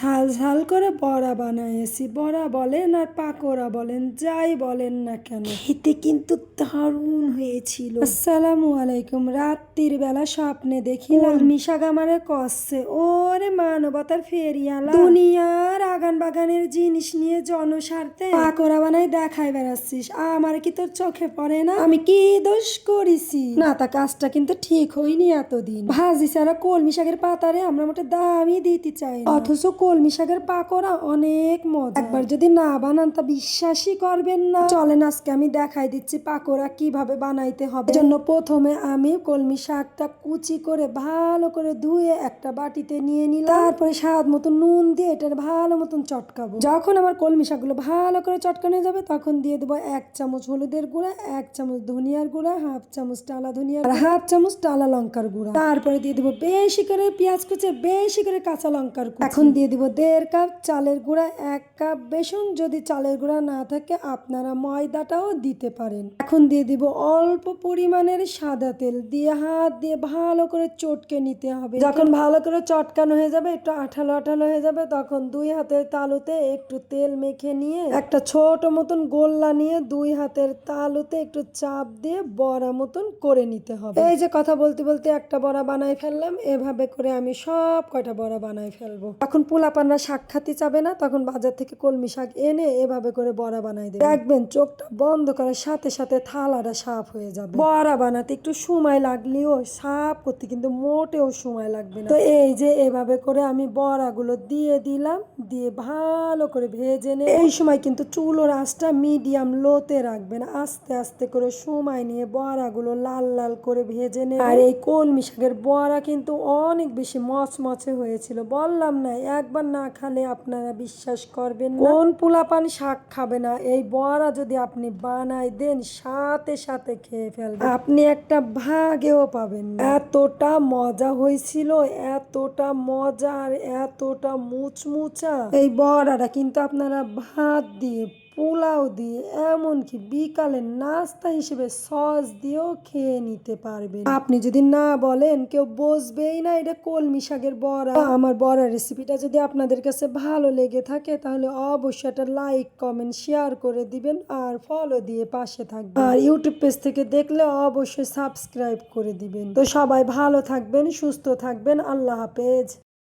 ঝাল ঝাল করে বড়া বানাইছি। বড়া বলেন আর পাকোড়া বলেন, যাই বলেন না কেন, খেতে কিন্তু দারুণ হয়েছিল। আসসালামু আলাইকুম। রাত্রির বেলা স্বপ্নে দেখিলাম মিশাক আমারে কষছে, ওরে মানবতার ফেরিয়ালা, দুনিয়ার আগান বাগানের জিনিস নিয়ে জনস্বার্থে পাকোড়া বানাই দেখাই বেড়াচ্ছিস। আমার কি তোর চোখে পড়ে না আমি কি দোষ করেছি? না, তা কাজটা কিন্তু ঠিক হয়নি। এতদিন ভাজি ছাড়া কলমি শাকের পাতারে আমরা মোটে দামই দিতে চাই না, অথচ কলমি শাকের পাকোড়া অনেক মজা। একবার যদি না বানান তা বিশ্বাসই করবেন না। চলেন আজকে আমি দেখাই দিচ্ছি পাকোড়া কিভাবে বানাইতে হবে। এজন্য প্রথমে আমি কলমি শাকটা কুচি করে ভালো করে ধুয়ে একটা বাটিতে নিয়ে নিলাম। তারপরে স্বাদ মতো নুন দিয়ে এটা ভালো মতন চটকাবো। যখন আমার কলমি শাকগুলো ভালো করে চটকানো যাবে তখন দিয়ে দেবো 1 চামচ হলুদের গুঁড়া, 1 চামচ ধনিয়ার গুঁড়া, 1/2 চামচ টালা ধনিয়ার আর 1/2 চামচ টালা লঙ্কার গুঁড়া। তারপরে দিয়ে দেবো বেশি করে পেঁয়াজ কুচি, বেশি করে কাঁচা লঙ্কার কুচি। এখন দিয়ে দিব 1.5 কাপ চালের গুঁড়া, 1 কাপ বেসন। যদি চালের গুঁড়া না থাকে আপনারা ময়দাটাও দিতে পারেন। এখন দিয়ে দিব অল্প পরিমাণের সাদা তেল, দিয়ে হাত দিয়ে ভালো করে চটকে নিতে হবে। যখন ভালো করে চটকানো হয়ে যাবে, একটু আঠালো আঠালো হয়ে যাবে, তখন 2 হাতের তালুতে একটু তেল মেখে নিয়ে একটা ছোট মতন গোল্লা নিয়ে 2 হাতের তালুতে একটু চাপ দিয়ে বড়া মতন করে নিতে হবে। এই যে কথা বলতে বলতে একটা বড়া বানাই ফেললাম। এভাবে করে আমি সব কয়টা বড়া বানাই ফেলবো। তখন পোলাপানরা শাক খাতে চাবে না, তখন বাজার থেকে কলমি শাক এনে এভাবে করে বড়া বানাই দেবে। দেখবেন চোখটা বন্ধ করার সাথে সাথে থালাটা সাফ হয়ে যাবে। বড়া বানাতে একটু সময় লাগলেও সাফ করতে কিন্তু মোটেও সময় লাগবে না। তো এই যে এভাবে করে আমি বড়াগুলো দিয়ে দিলাম, দিয়ে ভালো করে ভেজে নেব। এই সময় কিন্তু চুলোর আঁচটা মিডিয়াম লোতে রাখবেন। আস্তে আস্তে করে সময় নিয়ে বড়াগুলো লাল লাল করে ভেজে নেব। আর এই কলমি শাকের বড়া কিন্তু অনেক বেশি মচমচে হয়েছিল। বললাম না, একবার না খেলে আপনারা বিশ্বাস করবেন না। কোন পোলাপান শাক খাবে না? এই বড়া যদি আপনি বানাই দেন সাথে সাথে খেয়ে ফেলবেন, আপনি একটা ভাগেও পাবেন না। এতটা মজা হয়েছিল, এতটা মজা আর এতটা মুচমুচা। এই বড়াটা কিন্তু আপনারা ভাত দিয়ে, পোলাও দিয়ে, এমনকি বিকালের নাস্তা হিসেবে সস দিয়েও খেয়ে নিতে পারবেন। আপনি যদি না বলেন কেউ বুঝবেই না এটা কলমি শাকের বড়া। আমার বড়া রেসিপিটা যদি আপনাদের কাছে ভালো লেগে থাকে তাহলে অবশ্যই একটা লাইক কমেন্ট শেয়ার করে দিবেন আর ফলো দিয়ে পাশে থাকবেন। আর ইউটিউব পেজ থেকে দেখলে অবশ্যই সাবস্ক্রাইব করে দিবেন। তো সবাই ভালো থাকবেন, সুস্থ থাকবেন। আল্লাহ হাফেজ।